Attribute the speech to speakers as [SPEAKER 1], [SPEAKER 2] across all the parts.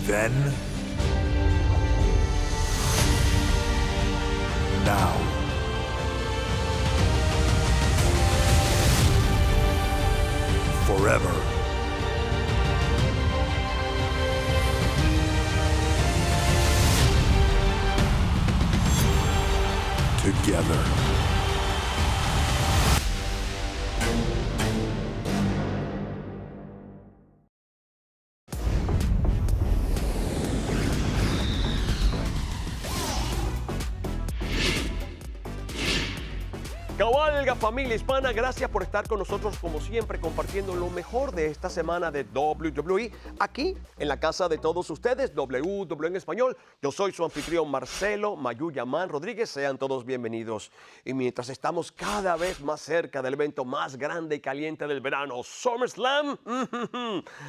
[SPEAKER 1] Then, now, forever. Together.
[SPEAKER 2] Cabalga, familia hispana, gracias por estar con nosotros como siempre compartiendo lo mejor de esta semana de WWE aquí en la casa de todos ustedes, WWE en español. Yo soy su anfitrión Marcelo Mayuyamán Rodríguez, sean todos bienvenidos. Y mientras estamos cada vez más cerca del evento más grande y caliente del verano, SummerSlam,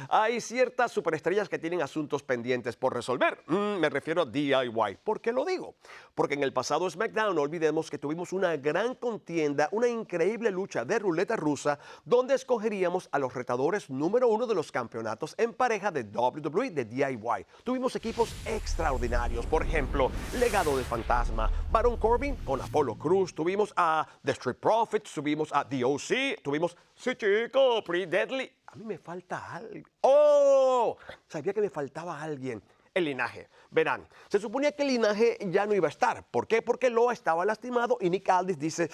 [SPEAKER 2] hay ciertas superestrellas que tienen asuntos pendientes por resolver. Me refiero a DIY. ¿Por qué lo digo? Porque en el pasado SmackDown no olvidemos que tuvimos una gran contienda, una increíble lucha de ruleta rusa donde escogeríamos a los retadores número 1 de los campeonatos en pareja de WWE de DIY. Tuvimos equipos extraordinarios, por ejemplo, Legado del Fantasma, Baron Corbin con Apollo Crews, tuvimos a The Street Profits, tuvimos a DOC, tuvimos Sí Chico, Pretty Deadly. A mí me falta algo. ¡Oh! Sabía que me faltaba alguien. El linaje. Verán, se suponía que el linaje ya no iba a estar. ¿Por qué? Porque Loa estaba lastimado y Nick Aldis dice,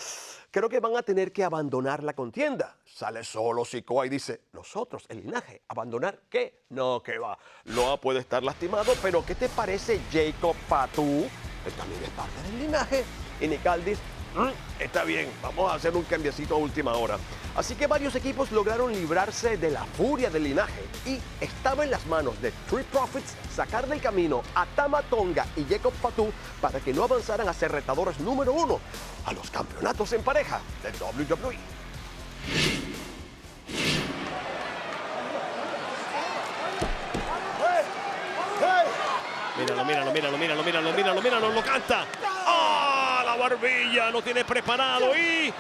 [SPEAKER 2] creo que van a tener que abandonar la contienda. Sale solo Sikoa y dice, nosotros, el linaje, ¿abandonar qué? No, que va. Loa puede estar lastimado, pero ¿qué te parece Jacob Fatu? Él también es parte del linaje. Y Nick Aldis, está bien, vamos a hacer un cambiecito a última hora. Así que varios equipos lograron librarse de la furia del linaje y estaba en las manos de Street Profits sacar del camino a Tama Tonga y Jacob Fatu para que no avanzaran a ser retadores número 1 a los campeonatos en pareja de WWE. Míralo, lo canta. ¡Ah! La barbilla lo tiene preparado y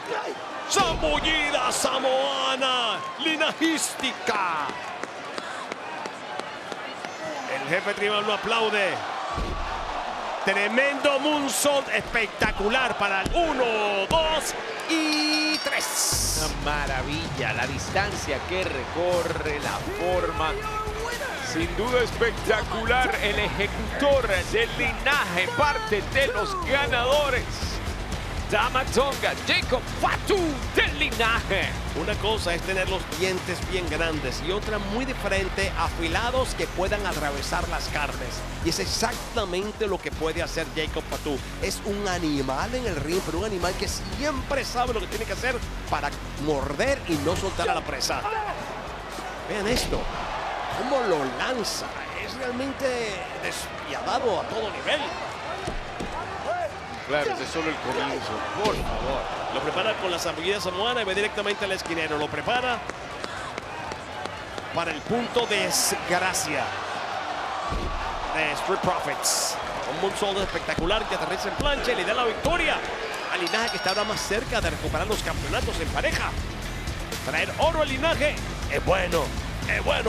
[SPEAKER 2] zambullida samoana, linajística. El jefe tribal lo aplaude. Tremendo moonsault espectacular para el 1, 2 y 3.
[SPEAKER 3] Una maravilla, la distancia que recorre, la forma. Sin duda espectacular, el ejecutor del linaje, parte de los ganadores. Tama Tonga, Jacob Fatu del linaje.
[SPEAKER 2] Una cosa es tener los dientes bien grandes y otra muy diferente, afilados que puedan atravesar las carnes. Y es exactamente lo que puede hacer Jacob Fatu. Es un animal en el ring, pero un animal que siempre sabe lo que tiene que hacer para morder y no soltar a la presa. Vean esto. ¿Cómo lo lanza? Es realmente despiadado a todo nivel.
[SPEAKER 3] Claro, ese es solo el comienzo, por favor.
[SPEAKER 2] Lo prepara con la zambullida samoana y va directamente al esquinero. Lo prepara para el punto de desgracia de Street Profits. Un moonsault espectacular que aterriza en plancha y le da la victoria al linaje que está ahora más cerca de recuperar los campeonatos en pareja. Traer oro al linaje es bueno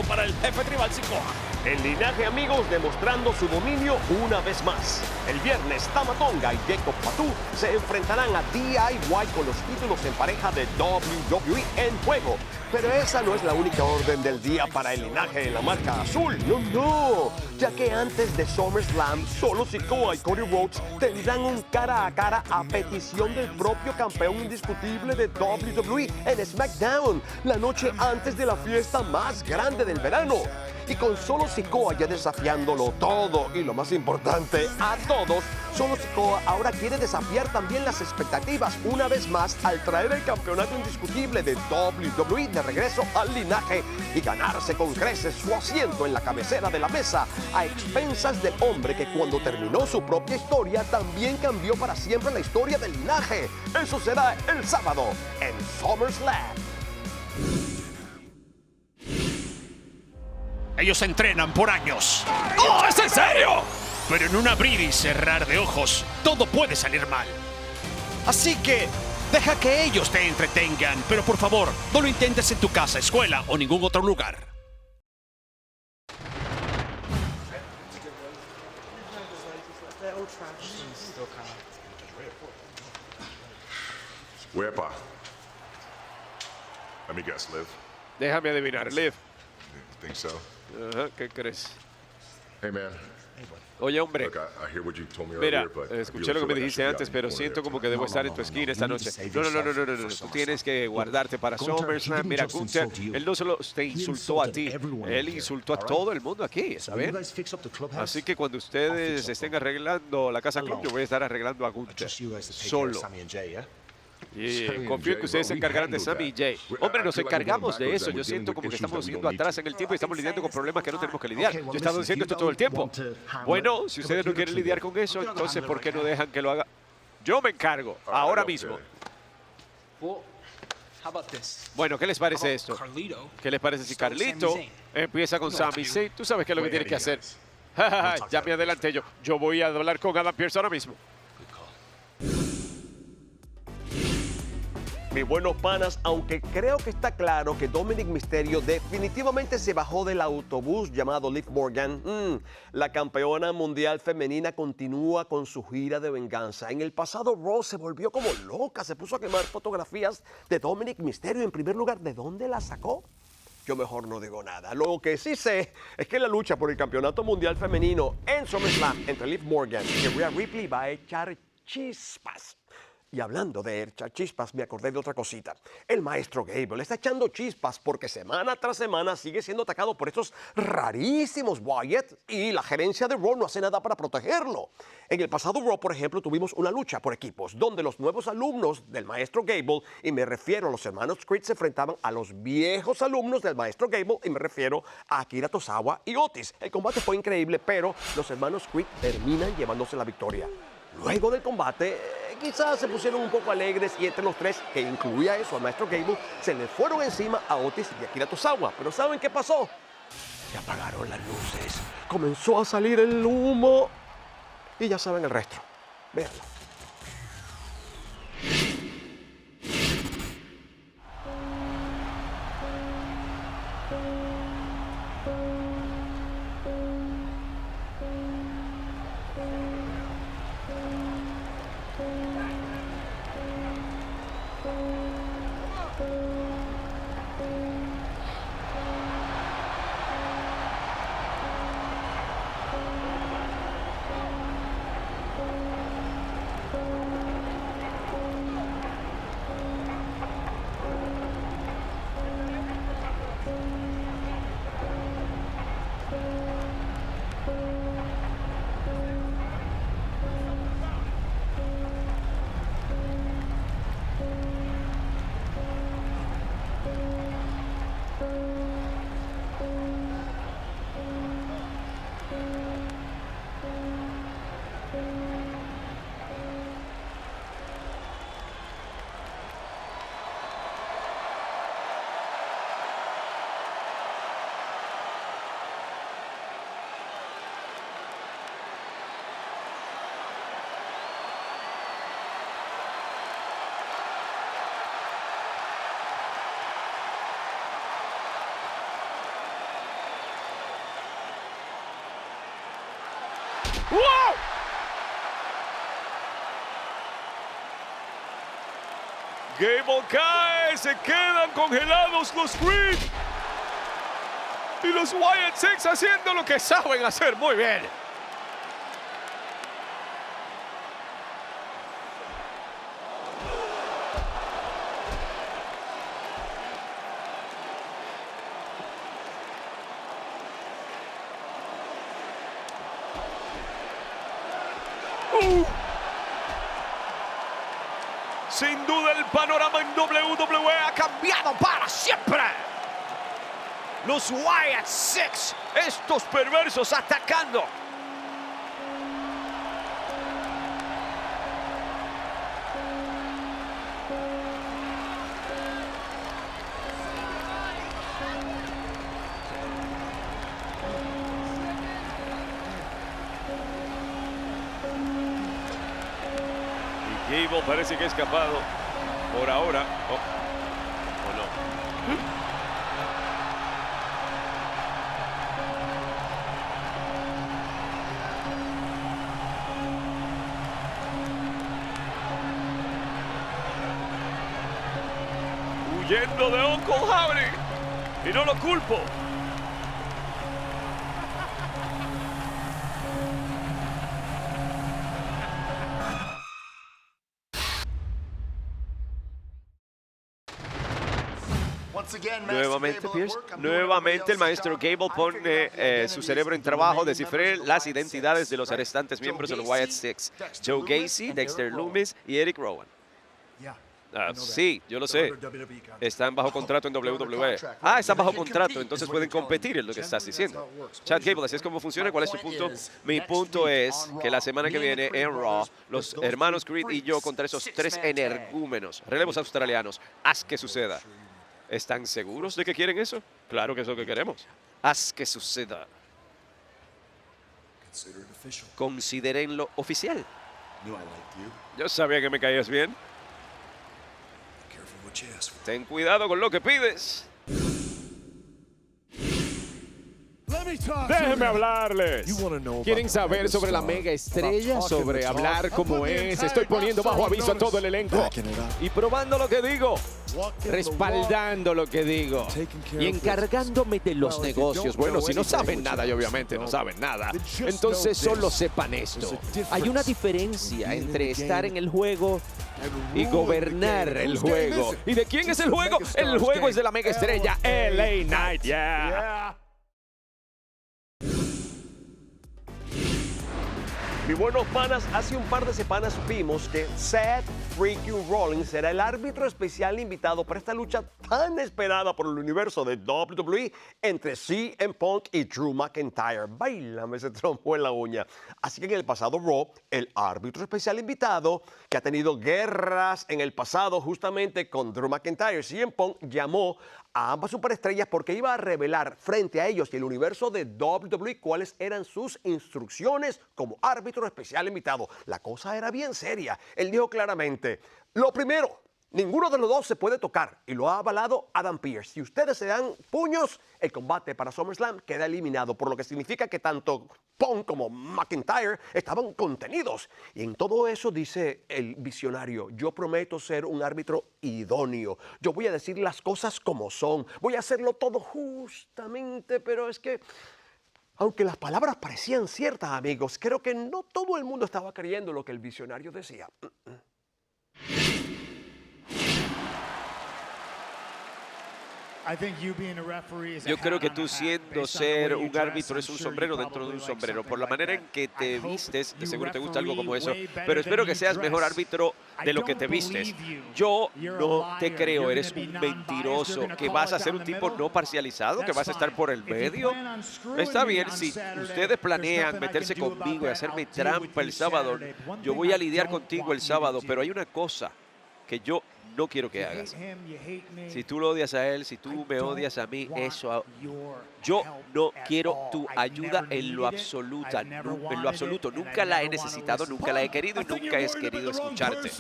[SPEAKER 2] para el jefe tribal Sikoa. El linaje, amigos, demostrando su dominio una vez más. El viernes, Tama Tonga y Jacob Fatu se enfrentarán a DIY con los títulos en pareja de WWE en juego. Pero esa no es la única orden del día para el linaje en la marca azul. No, ya que antes de SummerSlam, solo Sikoa y Cody Rhodes tendrán un cara a cara a petición del propio campeón indiscutible de WWE en SmackDown, la noche antes de la fiesta más grande del verano. Y con solo Sikoa ya desafiándolo todo y lo más importante, a todos, solo Sikoa ahora quiere desafiar también las expectativas una vez más al traer el campeonato indiscutible de WWE de regreso al linaje y ganarse con creces su asiento en la cabecera de la mesa a expensas del hombre que cuando terminó su propia historia también cambió para siempre la historia del linaje. Eso será el sábado en SummerSlam.
[SPEAKER 4] Ellos entrenan por años. ¡Oh, es en serio! Pero en un abrir y cerrar de ojos, todo puede salir mal. Así que, deja que ellos te entretengan, pero por favor, no lo intentes en tu casa, escuela o ningún otro lugar.
[SPEAKER 1] Wepa. Let me guess, Liv.
[SPEAKER 3] Déjame adivinar, Liv.
[SPEAKER 1] You think so?
[SPEAKER 3] Ajá, ¿qué crees?
[SPEAKER 1] Hey, man.
[SPEAKER 3] Oye, hombre,
[SPEAKER 1] Look, I hear what you told me
[SPEAKER 3] mira,
[SPEAKER 1] earlier, but I
[SPEAKER 3] escuché
[SPEAKER 1] really
[SPEAKER 3] lo que me
[SPEAKER 1] feel like I
[SPEAKER 3] dijiste
[SPEAKER 1] should be
[SPEAKER 3] antes,
[SPEAKER 1] out in
[SPEAKER 3] pero
[SPEAKER 1] the corner
[SPEAKER 3] siento
[SPEAKER 1] there
[SPEAKER 3] como
[SPEAKER 1] tonight.
[SPEAKER 3] que debo estar en tu esquina esta noche. No. Tú tienes que guardarte para SummerSlam. Mira, Gunther, él no solo te insultó a ti, él insultó a todo el mundo aquí, ¿está bien? Así que cuando ustedes estén arreglando la casa club, yo voy a estar arreglando a Gunther solo. Y confío en que ustedes se encargarán de Sami y Jay. Hombre, nos encargamos de eso. Yo siento como que estamos yendo atrás en el tiempo y estamos lidiando con problemas que no tenemos que lidiar. Yo he estado diciendo esto todo el tiempo. Bueno, si ustedes no quieren lidiar con eso, entonces ¿por qué no dejan que lo haga? Yo me encargo, ahora mismo. Bueno, ¿qué les parece esto? ¿Qué les parece si Carlito empieza con Sami Zayn? Tú sabes qué es lo que tiene que hacer. Ya me adelanté yo. Yo voy a hablar con Adam Pearce ahora mismo.
[SPEAKER 2] Mis buenos panas, aunque creo que está claro que Dominic Mysterio definitivamente se bajó del autobús llamado Liv Morgan, la campeona mundial femenina continúa con su gira de venganza. En el pasado, Raw se volvió como loca, se puso a quemar fotografías de Dominic Mysterio. En primer lugar, ¿de dónde la sacó? Yo mejor no digo nada. Lo que sí sé es que la lucha por el campeonato mundial femenino en SummerSlam entre Liv Morgan y Rhea Ripley va a echar chispas. Y hablando de echar chispas, me acordé de otra cosita. El maestro Gable está echando chispas porque semana tras semana sigue siendo atacado por estos rarísimos Wyatt y la gerencia de Raw no hace nada para protegerlo. En el pasado Raw, por ejemplo, tuvimos una lucha por equipos donde los nuevos alumnos del maestro Gable, y me refiero a los hermanos Creed, se enfrentaban a los viejos alumnos del maestro Gable, y me refiero a Akira Tozawa y Otis. El combate fue increíble, pero los hermanos Creed terminan llevándose la victoria. Luego del combate, quizás se pusieron un poco alegres y entre los tres, que incluía eso al maestro Gable, se le fueron encima a Otis y Akira Tozawa. Pero ¿saben qué pasó? Se apagaron las luces, comenzó a salir el humo y ya saben el resto. Véanlo.
[SPEAKER 3] ¡Wow! Gable cae, se quedan congelados los Creed. Y los Wyatt Six haciendo lo que saben hacer muy bien. Sin duda el panorama en WWE ha cambiado para siempre. Los Wyatt Six, estos perversos atacando. Gable parece que ha escapado por ahora. ¿O no? Huyendo de Uncle Howdy. Y no lo culpo. Nuevamente, Pierce. Nuevamente el maestro Gable pone su cerebro en trabajo. Descifré las identidades de los arrestantes miembros de los Wyatt Six. Joe Gacy, Dexter Lumis y Eric Rowan. Sí, yo lo sé. Están bajo contrato en WWE. Están bajo contrato, entonces pueden competir, es lo que estás diciendo. Chad Gable, así es como funciona. ¿Cuál es tu punto? Mi punto es que la semana que viene en Raw, los hermanos Creed y yo contra esos tres energúmenos, relevos australianos, haz que suceda. ¿Están seguros de que quieren eso? Claro que es lo que queremos. Haz que suceda. Considérenlo oficial. Yo sabía que me caías bien. Ten cuidado con lo que pides.
[SPEAKER 5] Déjenme hablarles. ¿Quieren saber sobre la mega estrella? Sobre hablar como es. Estoy poniendo bajo aviso a todo el elenco. Y probando lo que digo. Respaldando lo que digo. Y encargándome de los negocios. Bueno, si no saben nada, y obviamente no saben nada, entonces solo sepan esto. Hay una diferencia entre estar en el juego y gobernar el juego. ¿Y de quién es el juego? El juego es de la mega estrella LA Knight. Yeah.
[SPEAKER 2] Mis buenos panas, hace un par de semanas vimos que Seth freaking Rollins será el árbitro especial invitado para esta lucha tan esperada por el universo de WWE entre CM Punk y Drew McIntyre. Báilame ese trompo en la uña. Así que en el pasado Raw, el árbitro especial invitado, que ha tenido guerras en el pasado justamente con Drew McIntyre, CM Punk llamó a ambas superestrellas porque iba a revelar frente a ellos y el universo de WWE cuáles eran sus instrucciones como árbitro especial invitado. La cosa era bien seria. Él dijo claramente, lo primero, ninguno de los dos se puede tocar y lo ha avalado Adam Pearce. Si ustedes se dan puños, el combate para SummerSlam queda eliminado, por lo que significa que tanto Punk como McIntyre estaban contenidos. Y en todo eso dice el visionario, yo prometo ser un árbitro idóneo. Yo voy a decir las cosas como son. Voy a hacerlo todo justamente, pero es que aunque las palabras parecían ciertas, amigos, creo que no todo el mundo estaba creyendo lo que el visionario decía.
[SPEAKER 3] Yo creo que tú siendo ser un árbitro es un sombrero dentro de un sombrero. Por la manera en que te vistes, de seguro te gusta algo como eso. Pero espero que seas mejor árbitro de lo que te vistes. Yo no te creo, eres un mentiroso. ¿Que vas a ser un tipo no parcializado? ¿Que vas a estar por el medio? Está bien, si ustedes planean meterse conmigo y hacerme trampa el sábado, yo voy a lidiar contigo el sábado. Pero hay una cosa que yo no quiero que hagas. Si tú lo odias a él, si tú me odias a mí, eso yo no quiero tu ayuda en lo absoluto. Nunca la he necesitado, nunca la he querido y nunca he querido escucharte.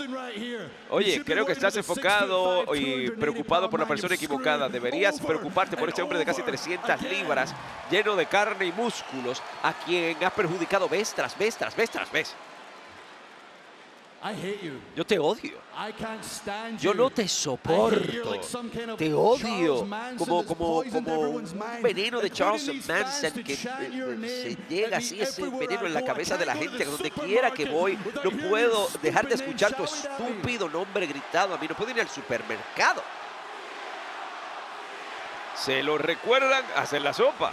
[SPEAKER 3] Oye, creo que estás enfocado y preocupado por la persona equivocada. Deberías preocuparte por este hombre de casi 300 libras, lleno de carne y músculos, a quien has perjudicado vez tras vez tras vez tras vez. Yo te odio. Yo no te soporto. Te odio como un veneno de Charles Manson que se llega así, ese veneno en la cabeza de la gente. Donde quiera que voy, no puedo dejar de escuchar tu estúpido nombre gritado a mí. No puedo ir al supermercado. Se lo recuerdan, hacen la sopa.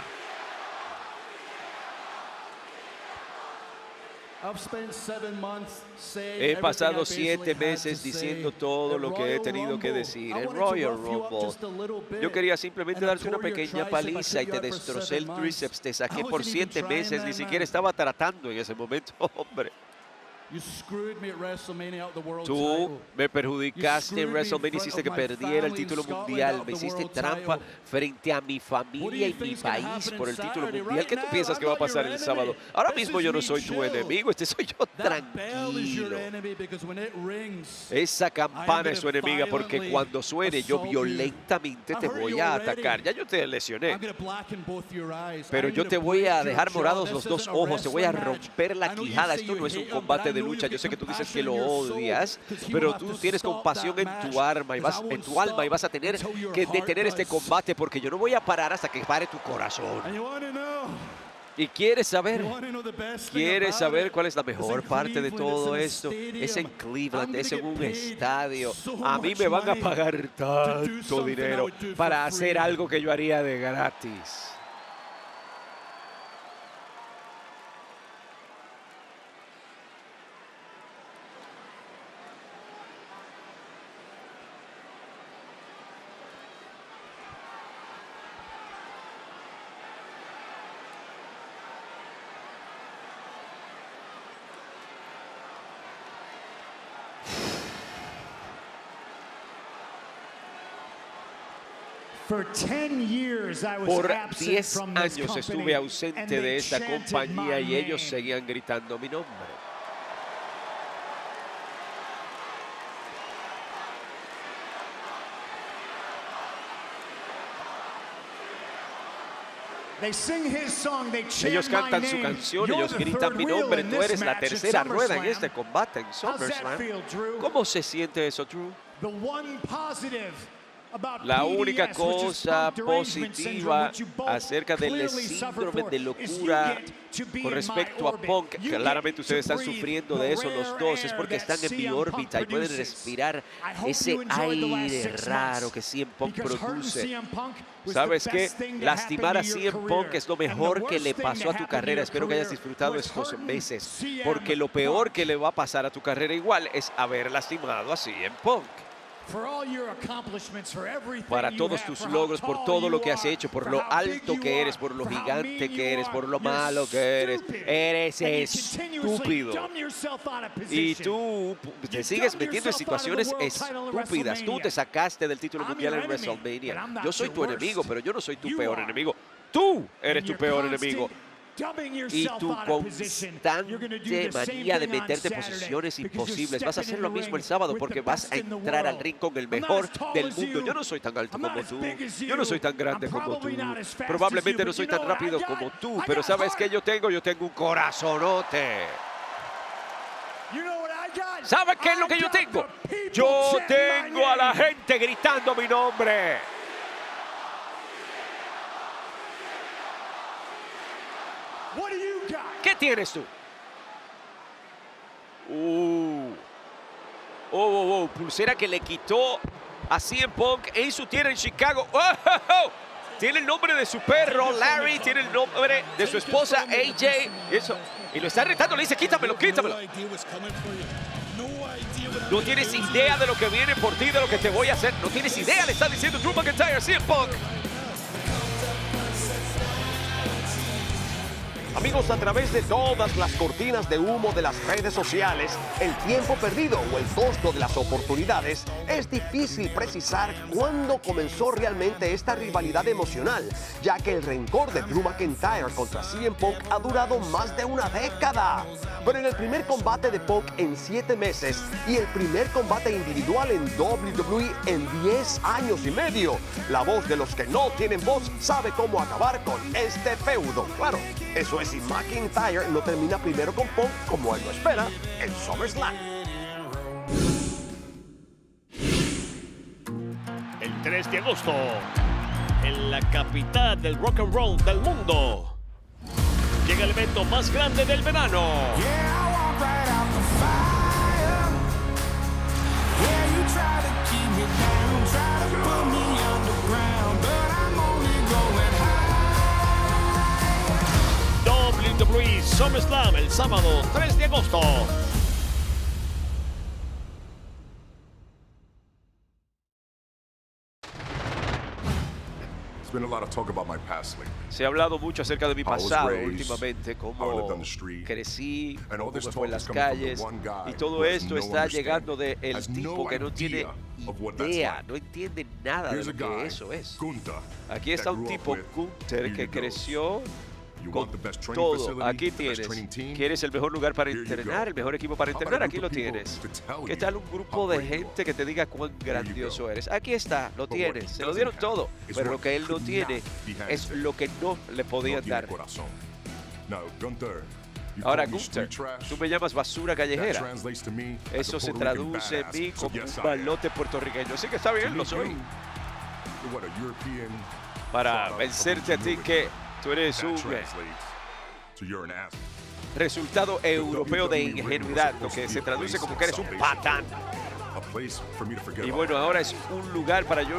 [SPEAKER 3] He pasado 7 meses diciendo todo lo que he tenido que decir. En Royal Rumble, yo quería simplemente darte una pequeña paliza y te destrocé el tríceps. Te saqué por 7 meses. Ni siquiera estaba tratando en ese momento, hombre. Tú me perjudicaste en WrestleMania, hiciste que perdiera el título mundial, me hiciste trampa frente a mi familia y mi país por el título mundial. ¿Qué tú piensas que va a pasar el sábado? Ahora mismo yo no soy tu enemigo, soy yo tranquilo. Esa campana es su enemiga porque cuando suene yo violentamente te voy a atacar. Ya yo te lesioné, pero yo te voy a dejar morados los 2 ojos, te voy a romper la quijada. Esto no es un combate de lucha. Yo sé que tú dices que lo odias, pero tú tienes compasión en tu alma y vas a tener que detener este combate porque yo no voy a parar hasta que pare tu corazón. Y quieres saber cuál es la mejor parte de todo esto. Es en Cleveland, es en un estadio. A mí me van a pagar tanto dinero para hacer algo que yo haría de gratis.
[SPEAKER 6] Por 10
[SPEAKER 3] años estuve ausente de esta compañía y ellos seguían gritando mi nombre. Ellos cantan su canción, ellos gritan mi nombre. Tú eres la tercera rueda en este combate en SummerSlam. ¿Cómo se siente eso, Drew? La única cosa positiva acerca del síndrome de locura con respecto a Punk, claramente ustedes están sufriendo de eso los dos, es porque están en mi órbita y pueden respirar ese aire raro que CM Punk produce. ¿Sabes qué? Lastimar a CM Punk es lo mejor que le pasó a tu carrera. Espero que hayas disfrutado estos meses, porque lo peor que le va a pasar a tu carrera igual es haber lastimado a CM Punk. Para todos tus logros, por todo lo que has hecho, por lo alto que eres, por lo gigante que eres, por lo malo que eres. Eres estúpido. Y tú te sigues metiendo en situaciones estúpidas. Tú te sacaste del título mundial en WrestleMania. Yo soy tu enemigo, pero yo no soy tu peor enemigo. Tú eres tu peor enemigo. Y tu constante manía de meterte en posiciones imposibles. Vas a hacer lo mismo el sábado porque vas a entrar al ring con el mejor del mundo. Yo no soy tan alto como tú. Yo no soy tan grande como tú. Probablemente no soy tan rápido como tú. Pero ¿sabes qué yo tengo? Yo tengo un corazonote. ¿Sabes qué es lo que yo tengo? Yo tengo a la gente gritando mi nombre. ¿Qué tienes tú? Pulsera que le quitó a CM Punk en su tierra en Chicago. Tiene el nombre de su perro, Larry. Tiene el nombre de su esposa, AJ. Y lo está retando. Le dice, quítamelo, quítamelo. No tienes idea de lo que viene por ti, de lo que te voy a hacer. No tienes idea, le está diciendo Drew McIntyre a CM Punk.
[SPEAKER 2] Amigos, a través de todas las cortinas de humo de las redes sociales, el tiempo perdido o el costo de las oportunidades, es difícil precisar cuándo comenzó realmente esta rivalidad emocional, ya que el rencor de Drew McIntyre contra CM Punk ha durado más de una década. Pero en el primer combate de Punk en 7 meses y el primer combate individual en WWE en 10 años y medio, la voz de los que no tienen voz sabe cómo acabar con este feudo. Claro, eso es si McIntyre no termina primero con Punk como él lo espera en SummerSlam.
[SPEAKER 4] El 3 de agosto, en la capital del rock and roll del mundo, llega el evento más grande del verano. WWE SummerSlam el sábado 3 de agosto.
[SPEAKER 3] Se ha hablado mucho acerca de mi pasado últimamente, cómo crecí, cómo me fue en las calles, y todo esto está llegando del tipo que no tiene idea, no entiende nada de lo que eso es. Aquí está un tipo, Gunther, que creció con todo. Aquí tienes. ¿Quieres el mejor lugar para entrenar? ¿El mejor equipo para entrenar? Aquí lo tienes. ¿Qué tal un grupo de gente que te diga cuán grandioso eres? Aquí está, lo tienes. Se lo dieron todo. Pero lo que él no tiene es lo que no le podían dar. Ahora, Gunther, tú me llamas basura callejera. Eso se traduce en mí como un balote puertorriqueño. Así que está bien, lo soy. Para vencerte a ti, que tú eres un resultado europeo de ingenuidad, lo que se traduce como que eres un patán. Y bueno, ahora es un lugar para yo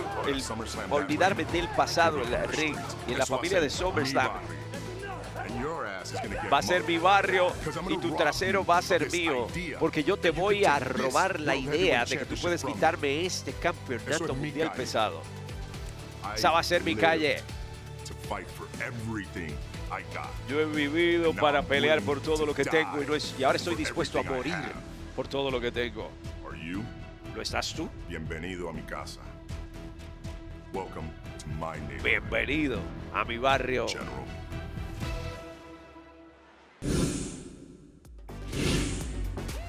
[SPEAKER 3] olvidarme del pasado, el ring y en la familia de SummerSlam. Va a ser mi barrio y tu trasero va a ser mío, porque yo te voy a robar la idea de que tú puedes quitarme este campeonato mundial pesado. Esa va a ser mi calle. Yo he vivido para pelear por todo lo que tengo y ahora estoy dispuesto a morir por todo lo que tengo. ¿Lo estás tú?
[SPEAKER 1] Bienvenido a mi casa. Welcome to my neighborhood.
[SPEAKER 3] Bienvenido a mi barrio.
[SPEAKER 1] General.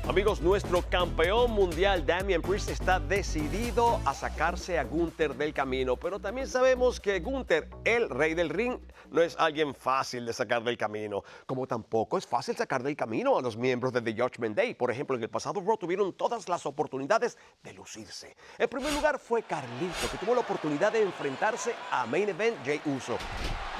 [SPEAKER 2] Amigos, nuestro campeón mundial Damian Priest está decidido a sacarse a Gunther del camino, pero también sabemos que Gunther, el rey del ring, no es alguien fácil de sacar del camino, como tampoco es fácil sacar del camino a los miembros de The Judgment Day. Por ejemplo, en el pasado Raw tuvieron todas las oportunidades de lucirse. En primer lugar fue Carlito, que tuvo la oportunidad de enfrentarse a Main Event Jey Uso.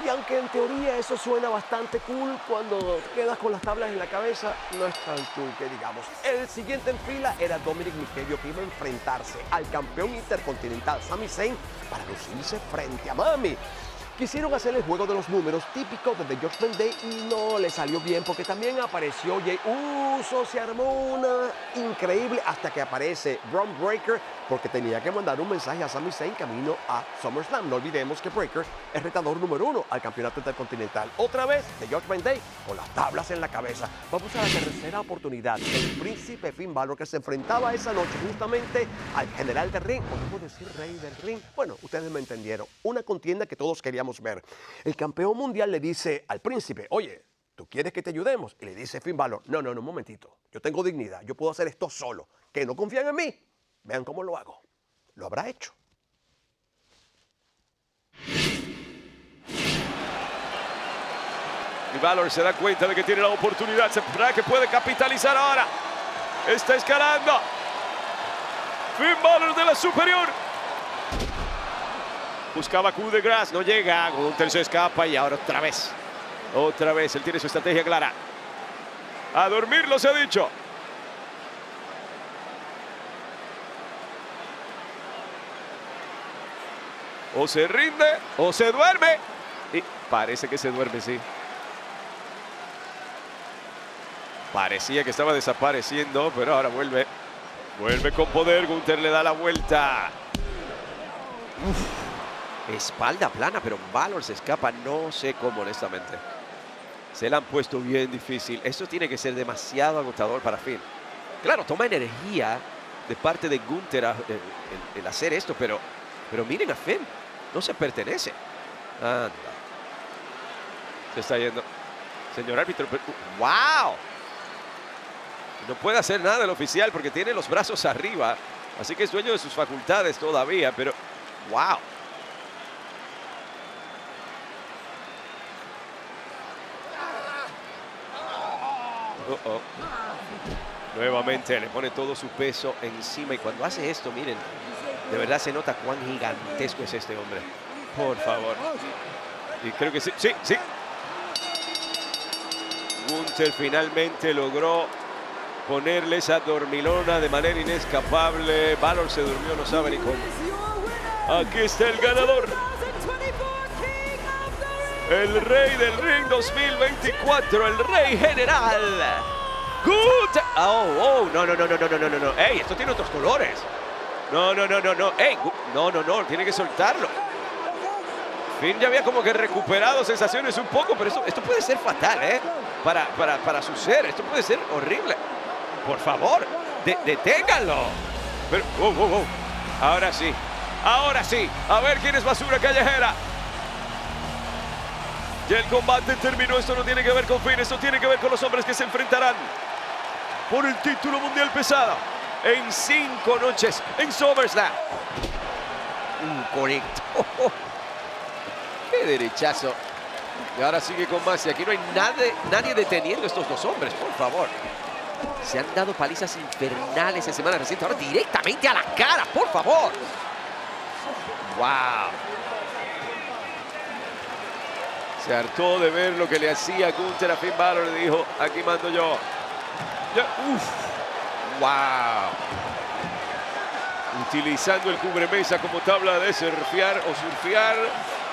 [SPEAKER 2] Y aunque en teoría eso suena bastante cool, cuando quedas con las tablas en la cabeza, no es tan cool que digamos. El siguiente en fila era Dominic Mysterio, que iba a enfrentarse al campeón intercontinental Sami Zayn para lucirse frente a Mami. Quisieron hacer el juego de los números típico de The Judgment Day y no le salió bien, porque también apareció Jey Uso, se armó una increíble hasta que aparece Braun Breaker, porque tenía que mandar un mensaje a Sami Zayn camino a SummerSlam. No olvidemos que Breaker es retador número 1 al campeonato intercontinental. Otra vez The Judgment Day con las tablas en la cabeza. Vamos a la tercera oportunidad. El príncipe Finn Balor, que se enfrentaba esa noche justamente al general del ring, o no puedo decir rey del ring. Bueno, ustedes me entendieron. Una contienda que todos queríamos ver. El campeón mundial le dice al príncipe: oye, ¿tú quieres que te ayudemos? Y le dice Finn Balor: no, un momentito. Yo tengo dignidad. Yo puedo hacer esto solo. ¿Que no confían en mí? Vean cómo lo hago. Lo habrá hecho.
[SPEAKER 3] Y Balor se da cuenta de que tiene la oportunidad. Se verá que puede capitalizar ahora. Está escalando. Finn Balor de la superior. Buscaba coup de grace, no llega. Gunther se escapa y ahora otra vez. Otra vez, él tiene su estrategia clara. A dormir, los he dicho. O se rinde o se duerme. Y parece que se duerme, sí. Parecía que estaba desapareciendo, pero ahora vuelve. Vuelve con poder. Gunther le da la vuelta. Espalda plana, pero Balor se escapa. No sé cómo, honestamente. Se la han puesto bien difícil. Esto tiene que ser demasiado agotador para Finn. Claro, toma energía de parte de Gunther el hacer esto, pero miren a Finn. No se pertenece. Anda. Se está yendo. Señor árbitro. ¡Wow! No puede hacer nada el oficial porque tiene los brazos arriba. Así que es dueño de sus facultades todavía, pero ¡wow! Nuevamente le pone todo su peso encima y cuando hace esto, miren, de verdad se nota cuán gigantesco es este hombre. Por favor. Y creo que sí. Gunther finalmente logró ponerle esa dormilona de manera inescapable. Balor se durmió, no sabe ni cómo. Aquí está el ganador. El rey del ring 2024, el rey general. Gunther. No. Ey, esto tiene otros colores. No. Ey, no, tiene que soltarlo. Finn ya había como que recuperado sensaciones un poco, pero esto puede ser fatal, ¿eh? Para su ser, esto puede ser horrible. Por favor, deténganlo. Pero, Ahora sí. A ver quién es basura callejera. Ya el combate terminó. Esto no tiene que ver con Finn. Esto tiene que ver con los hombres que se enfrentarán por el título mundial pesado en 5 noches en SummerSlam. Correcto. ¡Qué derechazo! Y ahora sigue con más. Y aquí no hay nadie deteniendo a estos dos hombres, por favor. Se han dado palizas infernales en semana reciente. Ahora directamente a la cara, por favor. ¡Wow! Se hartó de ver lo que le hacía Gunther a Finn Balor y dijo, aquí mando yo. ¡Wow! Utilizando el cubremesa como tabla de surfear o surfear.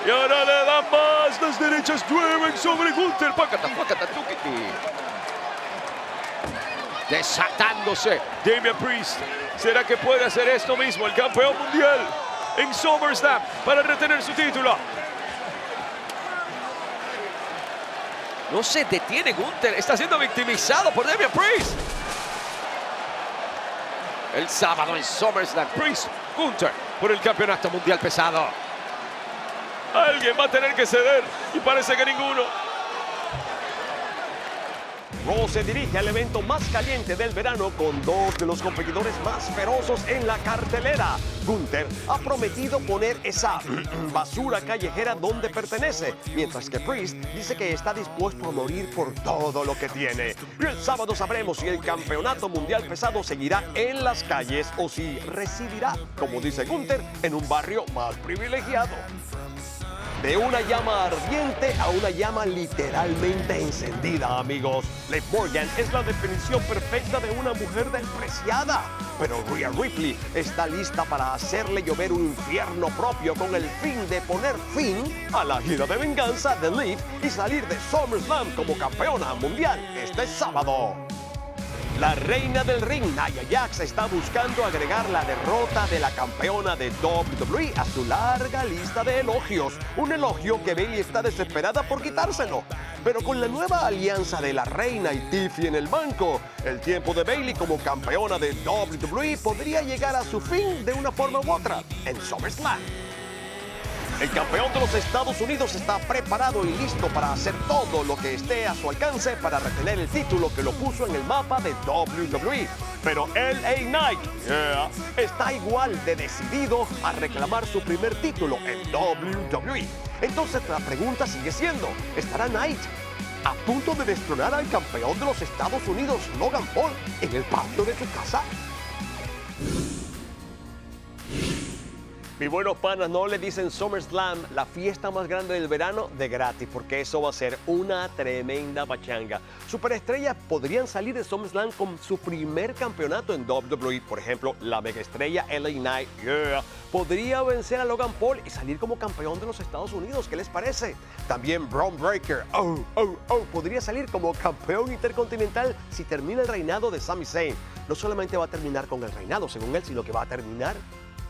[SPEAKER 3] Y ahora le dan más. Las derechas llueven sobre Gunther. Pácata, tukiti. Desatándose Damian Priest. ¿Será que puede hacer esto mismo el campeón mundial en SummerSlam para retener su título? No se detiene Gunther. Está siendo victimizado por Damian Priest. El sábado en SummerSlam, Priest, Gunther por el campeonato mundial pesado. Alguien va a tener que ceder y parece que ninguno.
[SPEAKER 2] Raw se dirige al evento más caliente del verano con dos de los competidores más feroces en la cartelera. Gunther ha prometido poner esa basura callejera donde pertenece, mientras que Priest dice que está dispuesto a morir por todo lo que tiene. Y el sábado sabremos si el campeonato mundial pesado seguirá en las calles o si residirá, como dice Gunther, en un barrio más privilegiado. De una llama ardiente a una llama literalmente encendida, amigos. Liv Morgan es la definición perfecta de una mujer despreciada. Pero Rhea Ripley está lista para hacerle llover un infierno propio con el fin de poner fin a la gira de venganza de Liv y salir de SummerSlam como campeona mundial este sábado. La reina del ring, Nia Jax, está buscando agregar la derrota de la campeona de WWE a su larga lista de elogios. Un elogio que Bayley está desesperada por quitárselo. Pero con la nueva alianza de la reina y Tiffy en el banco, el tiempo de Bayley como campeona de WWE podría llegar a su fin de una forma u otra en SummerSlam. El campeón de los Estados Unidos está preparado y listo para hacer todo lo que esté a su alcance para retener el título que lo puso en el mapa de WWE. Pero LA Knight está igual de decidido a reclamar su primer título en WWE. Entonces la pregunta sigue siendo, ¿estará Knight a punto de destronar al campeón de los Estados Unidos, Logan Paul, en el patio de su casa? Mis buenos panas, no le dicen SummerSlam, la fiesta más grande del verano, de gratis, porque eso va a ser una tremenda pachanga. Superestrellas podrían salir de SummerSlam con su primer campeonato en WWE. Por ejemplo, la megaestrella LA Knight podría vencer a Logan Paul y salir como campeón de los Estados Unidos. ¿Qué les parece? También Bron Breakker podría salir como campeón intercontinental si termina el reinado de Sami Zayn. No solamente va a terminar con el reinado, según él, sino que va a terminar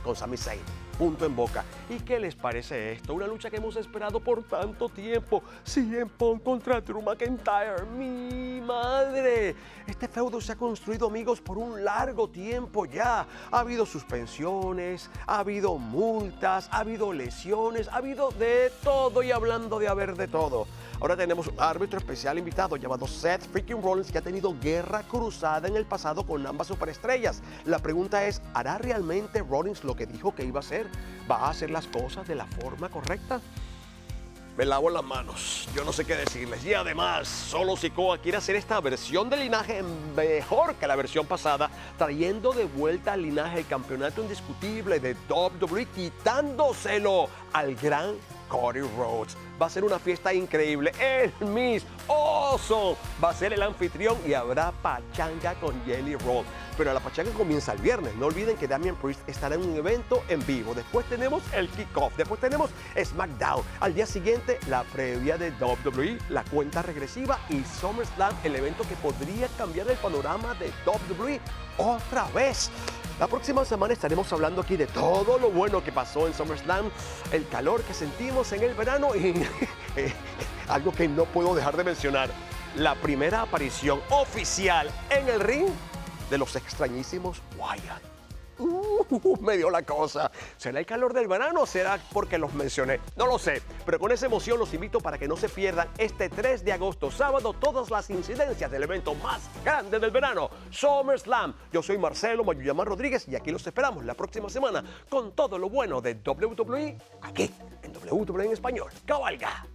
[SPEAKER 2] con Sami Zayn. Punto en boca. ¿Y qué les parece esto? Una lucha que hemos esperado por tanto tiempo. CM Punk contra Drew McIntyre. ¡Mi madre! Este feudo se ha construido, amigos, por un largo tiempo ya. Ha habido suspensiones, ha habido multas, ha habido lesiones, ha habido de todo. Y hablando de haber de todo, ahora tenemos un árbitro especial invitado llamado Seth freaking Rollins, que ha tenido guerra cruzada en el pasado con ambas superestrellas. La pregunta es, ¿hará realmente Rollins lo que dijo que iba a hacer? ¿Va a hacer las cosas de la forma correcta? Me lavo las manos, yo no sé qué decirles. Y además, Solo Sikoa quiere hacer esta versión del linaje mejor que la versión pasada, trayendo de vuelta al linaje el campeonato indiscutible de WWE, quitándoselo al gran Cody Rhodes. Va a ser una fiesta increíble. El Miz Awesome va a ser el anfitrión y habrá pachanga con Jelly Roll. Pero la pachanga comienza el viernes. No olviden que Damian Priest estará en un evento en vivo. Después tenemos el kickoff. Después tenemos SmackDown. Al día siguiente, la previa de WWE, la cuenta regresiva y SummerSlam, el evento que podría cambiar el panorama de WWE otra vez. La próxima semana estaremos hablando aquí de todo lo bueno que pasó en SummerSlam, el calor que sentimos en el verano y algo que no puedo dejar de mencionar, la primera aparición oficial en el ring de los extrañísimos Wyatt. Me dio la cosa. ¿Será el calor del verano o será porque los mencioné? No lo sé, pero con esa emoción los invito para que no se pierdan este 3 de agosto, sábado, todas las incidencias del evento más grande del verano, SummerSlam. Yo soy Marcelo Mayuyamán Rodríguez y aquí los esperamos la próxima semana con todo lo bueno de WWE aquí en WWE en Español. ¡Cabalga!